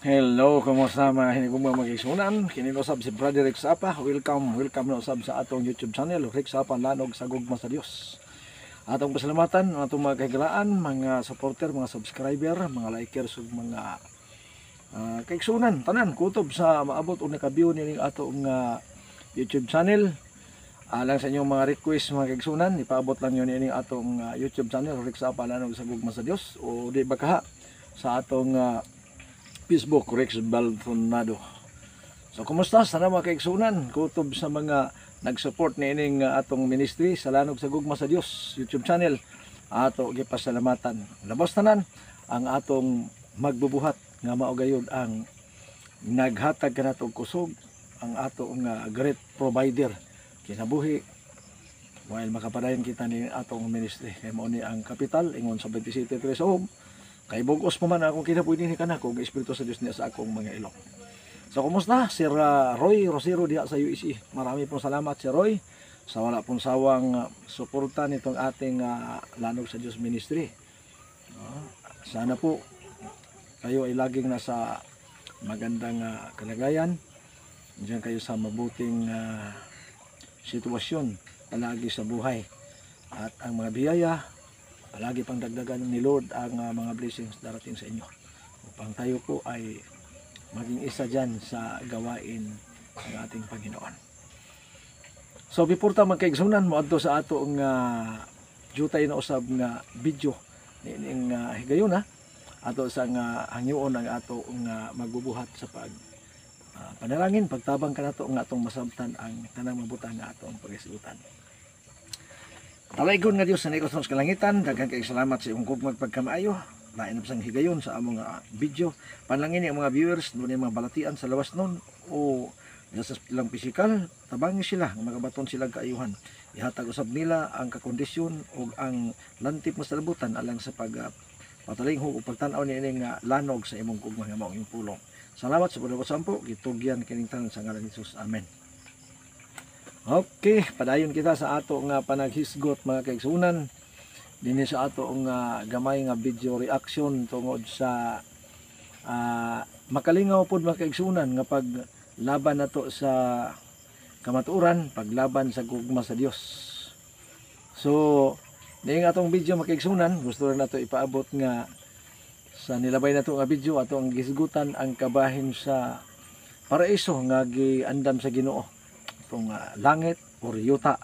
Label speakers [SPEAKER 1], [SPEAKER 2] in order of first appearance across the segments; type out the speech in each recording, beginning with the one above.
[SPEAKER 1] Hello, kumusta mga hinigong mga mag-isunan? Kinilusab si Brother Rex Apa. Welcome na usab sa atong YouTube channel, Rex Apa Lanog sa Gugma sa Dios. Atong pasalamatan atong mga kahigalaan, mga supporter, mga subscriber, mga likers ug mga kaigsunan tanan kutob sa maabot og naka-view nining atong YouTube channel. Alang sa inyong mga request mga kaigsunan, ipaabot lang yun ining atong YouTube channel, Rex Apa Lanog sa Gugma sa Dios, o di ba kaha sa atong Facebook, Rex Baltonado. So, kumusta? Sana mga kaigsunan, kutob sa mga nag-support ni ining atong ministry sa Lanog sa Gugma sa Dios YouTube channel. Ato gipasalamatan. Labas tanan ang atong magbubuhat nga mao gayud ang naghatag kanato og kusog, ang atong great provider kinabuhi while makapadayon kita ni atong ministry. Kay mao ni ang kapital ingon sa 27 Ohm. Kay bugos pa man akong kinabuhi ni kana kung Espiritu sa Dios niya sa akong mga ilong. So, kumusta? Sir Roy Rosero diha sa UEC. Marami pong salamat, Sir Roy, sa wala pong sawang suporta nitong ating Lanog sa Dios Ministry. Sana po kayo ay laging nasa magandang kalagayan. Diyan kayo sa mabuting sitwasyon palagi sa buhay. At ang mga biyaya, palagi pang dagdagan ni Lord ang mga blessings darating sa inyo. Upang tayo po ay maging isa dyan sa gawain ng ating Panginoon. So, before ta magkaigsunan mo adto sa ato ang jutay na usab nga video ning higayon ato sa hangyoon ang ato nga magbubuhat sa panalangin pagtabang kanato nga atong masabtan ang tanang mabutang nga atong paghisgutan. Talaygon nga Dios sa nikos sa kalangitan, daghang kay salamat sa imong gugmag pagkamaayo. Lain na sang higayon sa among video. Panlangin ang mga viewers dunay mga balatian sa lawas nun o sa lang pisikal, tabangi sila, magabaton sila kaayuhan. Ihatag usab nila ang kakondisyon o ang lantip mas talabutan alang sa patalinghog o pagtan-aw niining lanog sa imong gugmang nga mao imong pulong. Salamat sa pagdabot sampo, gitugyan kining tanan sa ngalan ni Jesus. Amen. Okay, padayon kita sa ato nga panaghisgot mga kaigsunan. Dinhi sa ato nga gamay nga video reaction tungod sa makalingaw pod mga kaigsunan nga paglaban nato sa kamatuoran, paglaban sa gugma sa Dios. So, ning atong video mga kaigsunan, gusto rin nato ipaabot nga sa nilabay nato nga video ato ang gisgutan ang kabahin sa paraiso nga giandam sa Ginoo. Itong langit o yuta.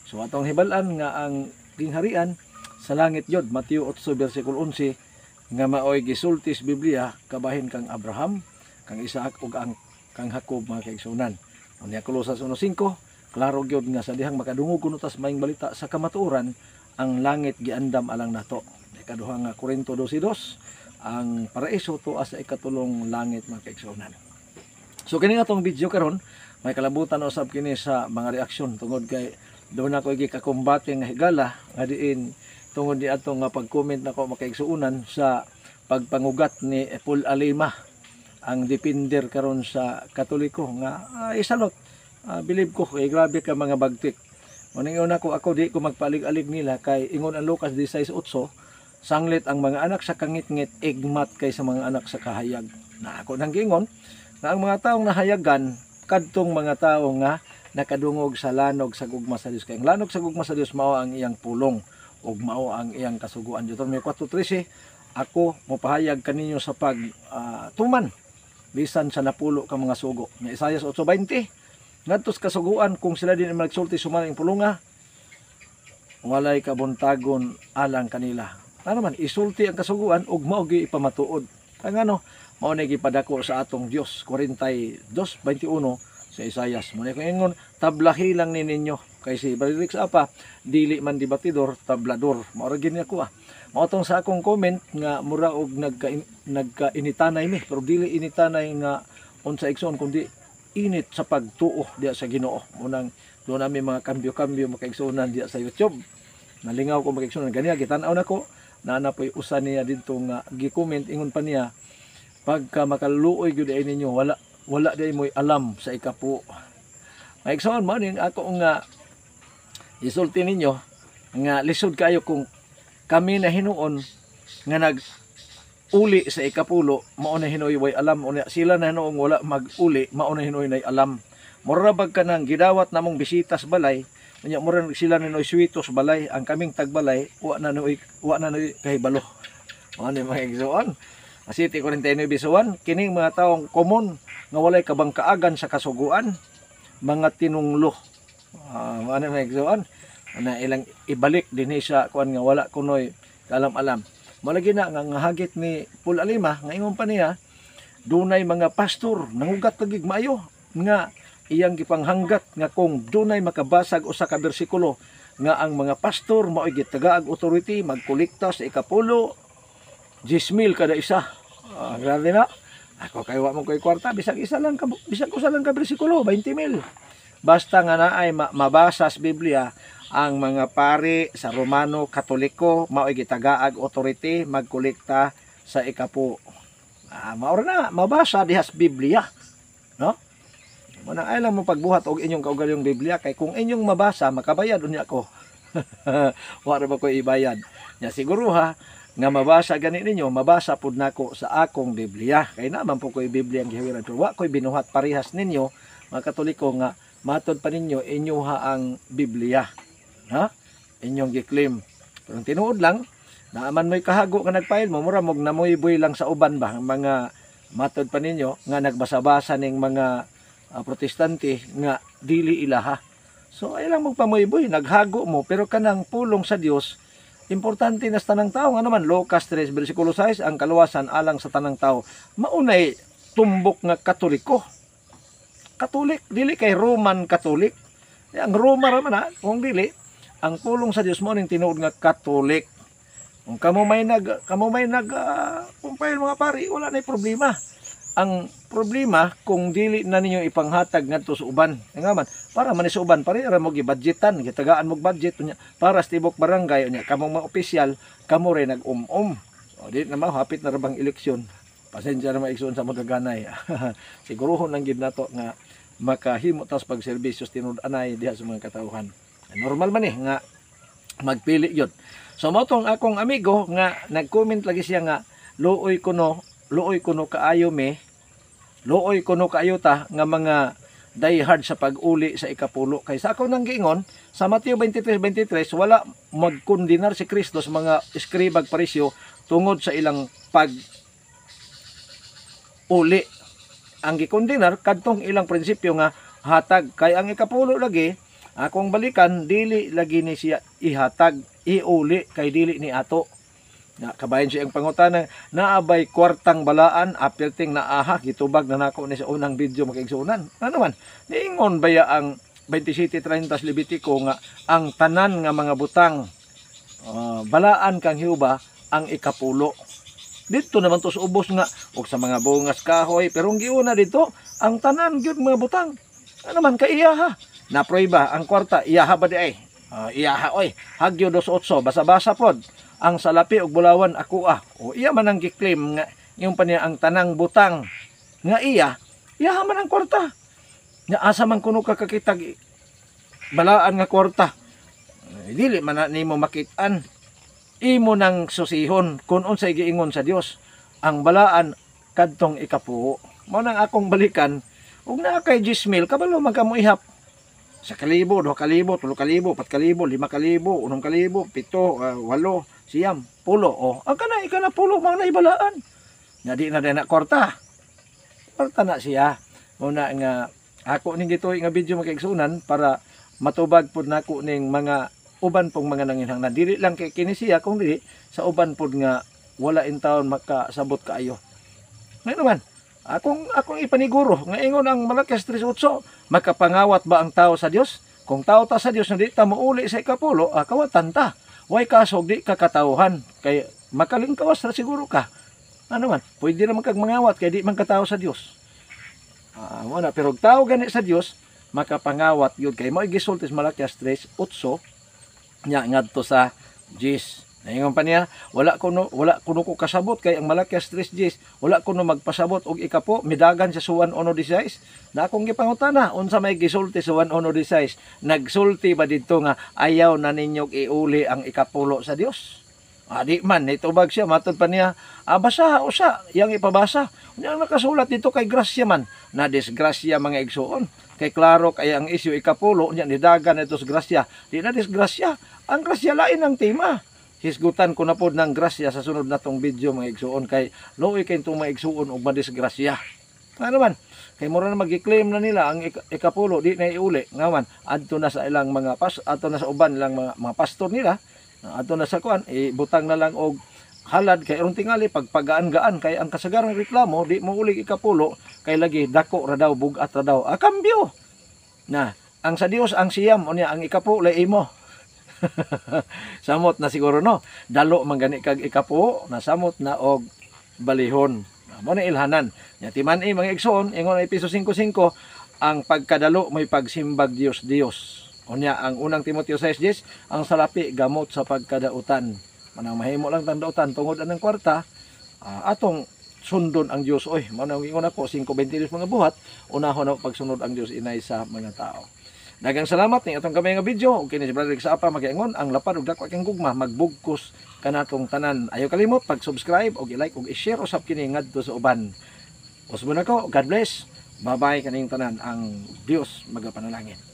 [SPEAKER 1] So atong hibalan nga ang gingharian sa langit yod, Mateo 8 versikulo 11, nga maoy gisultis Biblia kabahin kang Abraham, kang Isaac ug kang Jacob mga kaigsunan. Unya Kolosas 1:5, klaro gyud nga sa dihang makadungog kuno tas maayong balita sa kamatuoran ang langit giandam alang nato. Ikaduha nga Korinto 12:2, ang paraiso tuwa sa ikatulong langit mga kaigsunan. So kini atong video karon may kalabutan usab kini sa mga reaksyon tungod kay doon ako gikakumbate nga higala nga diin tungod di atong nga pag-comment nako makaigsuunan sa pagpangugat ni Paul Alima, ang defender karon sa Katoliko nga isalot. Believe ko grabe ka mga bagtik. Moning una ko ako di ko magpalig-alig nila kay ingon ang Lucas 16:8, sanglit ang mga anak sa kangit-ngit igmat kay sa mga anak sa kahayag. Na ako nang giingon na ang mga taong nahayagan kadtong mga tao nga nakadungog sa lanog sa gugma sa Dios. Kay ang lanog sa gugma sa Dios mao ang iyang pulong ug mao ang iyang kasuguan. Deuteronomy 4:13, ako mopahayag kaninyo sa tuman bisan sa napulo ka mga sugo. Isaiah 8:20, ngadtos kasuguan kung sila din magsulti sumaling pulunga, walay kabuntagon alang kanila. Ano man isulti ang kasuguan ug mao gi ipamatuod. Kay ngano mao na gipadako sa atong Dios 42:21 sa Isaias. Muna kung ingon, tablahi lang ninyo. Kay si Brother Rex Apa, dili man debatidor, tablador. Maura gini ako Mao tong sa akong comment nga mura og nagka-initanay mi, pero dili initanay nga unsa igsoon kundi init sa pagtuo diya sa Ginoo. Munang do na mi mga kambyo-kambyo makaigsuonan diya sa YouTube. Nalingaw ko makaigsuonan ganiya gitan-aw nako na napoy usa niya didto nga gi-comment ingon pa niya pagka makaluoy gyud ay ninyo wala day mo'y alam sa ikapo. Maigsoon mo ning ako nga isulti ninyo nga lisod kayo kung kami na hinuon nga uli sa ikapulo, mao na hinoy way alam, unya sila na noong wala mag-uli, mao na hinoy nay alam. Mura bag ka nang gidawat namong bisita sa balay, unya mura sila na noy switos balay, ang kaming tagbalay wa na noy kahibalo. Mao ni mga igsoon. Asiti 49 bisuan, kining mga taong common nga walay kabangkaagan sa kasuguan, mga tinunglo. Mao ni mga igsoon, na ilang ibalik dinhi sa kuan nga wala kunoy kalam-alam. Malagi na nga hagit ni Paul Alima, nga ingon pa niya, dunay mga pastor nangugat kagig maayo nga iyang gipanghanggat nga kung dunay makabasag usa ka bersikulo nga ang mga pastor mao'y gitagaag authority magkolekta sa ikapulo 10,000 kada isa. Grabe na. Ako kay wa mo koy kwarta bisag usa lang ka bersikulo 20,000. Basta nga naay mabasa sa Biblia ang mga pari sa Romano Katoliko mao'y gitagaag authority magkolekta sa ikapo. Maura na mabasa dihas Biblia, no? Manang ay lang mo pagbuhat og inyong kaugalingong Biblia kay kung inyong mabasa makabayad unya ko. Wala ba ko ibayad? Nya siguro ha nga mabasa gani ninyo, mabasa pud nako sa akong Biblia. Kay naman po ko'y Biblia ang gihawiran pero wa ko'y binuhat parehas ninyo mga Katoliko nga matod pa ninyo inyo ha ang Biblia. Ha? Inyong giklaim. Pero tinuod lang, naaman mo'y kahago nga nagpail mo, mura mong namoy-boy lang sa uban ba, mga matod pa ninyo, nga nagbasa-basa ning mga protestante, nga dili ilaha. So, ay lang magpamoy-boy, naghago mo, pero kanang pulong sa Dios, importante na sa tanang tao, nga naman, Lucas 3, versikulo 6, ang kaluwasan alang sa tanang tao, maunay tumbok nga Katoliko. Katolik, dili kay Roman Katolik. Ang Roma raman ha, kung dili, ang pulong sa Dios mo ning tinuod nga Katolik. Kung kamo may kumpay mga pari, wala na problema. Ang problema kung dili na ninyo ipanghatag ngadto sa uban. Nga man, para man sa uban pare ra mo gibudgetan, gitagaan mo budget unya para sa tibok barangay unya kamong mga opisyal, kamo ray nag-um-um. O di na hapit na rabang eleksyon. Pasensya na maigsoon sa magaganay. Sigurohon lang gid nato nga makahimo tas pagserbisyo tinud-anay diha sa mga katawhan. Normal man nga magpili yun. So mo tong akong amigo nga nag-comment lagi siya nga luoy kuno kaayo ta nga mga die hard sa pag-uli sa ikapulo. Kay sa ako nang giingon sa Mateo 23:23 wala magkondenar si Kristo sa mga eskribag parisyo tungod sa ilang pag-uli. Ang gikondenar kadtong ilang prinsipyo nga hatag kay ang ikapulo lagi akong balikan dili lagi ni siya ihatag iuli kay dili ni ato na kabayan siya ang pangutana naabay kwartang balaan apilting naaha gitubag na nako ni sa unang video makigsunan ano man niingon baya ang 27:30 Levitico nga ang tanan nga mga butang balaan kang Hiuba ang ikapulo dito naman to sa ubos nga og sa mga bungas kahoy pero ang giuna dito ang tanan gyud mga butang ano man kaiya ha na prueba ang kwarta iyaha ba di ay iyaha oy hagyo 2.8 basa-basa pod ang salapi og bulawan ako o iya man ang giklaim nga yung pa niya ang tanang butang nga iyaha man ang kwarta nga asa man kuno ka kakitag balaan nga kwarta dili man nimo makit-an imo nang susihon kun unsay giingon sa Dios ang balaan kadtong ikapuo mao nang akong balikan ug naa kay 10,000 kabalo magkamo ihap sa 1,000, 2,000, 3,000, 4,000, 5,000, 6,000, 7,000, 8, 9, 10, 10. Ang kana ika na 10 mga naibalaan. Nga di na din na kwarta. Kwarta na siya. Muna nga ako ning gitoy nga video makigsunan para matubag pud nako ning mga uban pong mga nanginhanglan. Dili lang kay kini siya kung dili sa uban pud nga wala in taon makasabot kaayo. Ngayon naman akong ipaniguro nga ingon ang Malakias 3:8 makapangawat ba ang tao sa Dios kung tao ta sa Dios hindi ta mauli sa ikapulo kawatan ta way kasog di ka katawhan kay makalingkawas ra siguro ka ano man pwede ra man kag mangawat kay di man ka tao sa Dios wala pero tao gani sa Dios makapangawat yun kay mao gisulti sa Malakias 3:8 nya ngadto sa 10. Naingon pa niya, wala kuno ko kasabot kay ang Malakias 3:10 wala kuno magpasabot og ikapo midagan sa 1:16 na akong gipangutana unsa may gisulti sa 1:16 nagsulti ba didto nga ayaw na ninyo iuli ang ikapulo sa Dios Di man, itubag siya, matod pa niya, basa o siya, yang ipabasa. Yang nakasulat dito kay grasya man, na disgrasya mga igsuon. Kay klaro kay ang isyu ikapulo, niya nidagan ito sa grasya. Di na disgrasya, ang grasya lain ang tema. Hisgutan ko na po ng grasya sa sunod na tong video mga igsuon, kay loy kay itong mga igsuon o madisgrasya. Ano man, kay mura na mag-claim na nila ang ikapulo, di na iuli. Ngaman, adto na sa ilang mga adto na sa uban ilang mga pastor nila, adto na sa kuan, ibutang na lang og halad kay iron tingali pagpagaan-gaan kay ang kasagarang reklamo di mo ulig ikapulo kay lagi dako ra daw bugat ra daw. Kambyo. Na, ang sa Dios ang siyam unya ang ikapulo imo. Samot na siguro no. Dalo man gani kag ikapulo na samot na og balihon. Mo na ilhanan. Nya timan mga igsoon ingon ay piso 55 ang pagkadalo may pagsimbag Dios. Unya ang unang Timoteo 6:10 ang salapi gamot sa pagkadautan. Manang mahimo lang tandautan tungod anang kwarta atong sundon ang Dios. Oy, manang ingon ako 5:22 mga buhat, unahon ako pagsunod ang Dios inay sa mga tao. Daghang salamat ning atong kamay nga video. Okay ni si Brother sa apa magiingon ang lapad ug dako kang gugma magbugkos kanatong tanan. Ayaw kalimot pag-subscribe og i-like og i-share usab kini ngadto sa uban. Usbon ako, God bless. Bye-bye kaning tanan, ang Dios magapanalangin.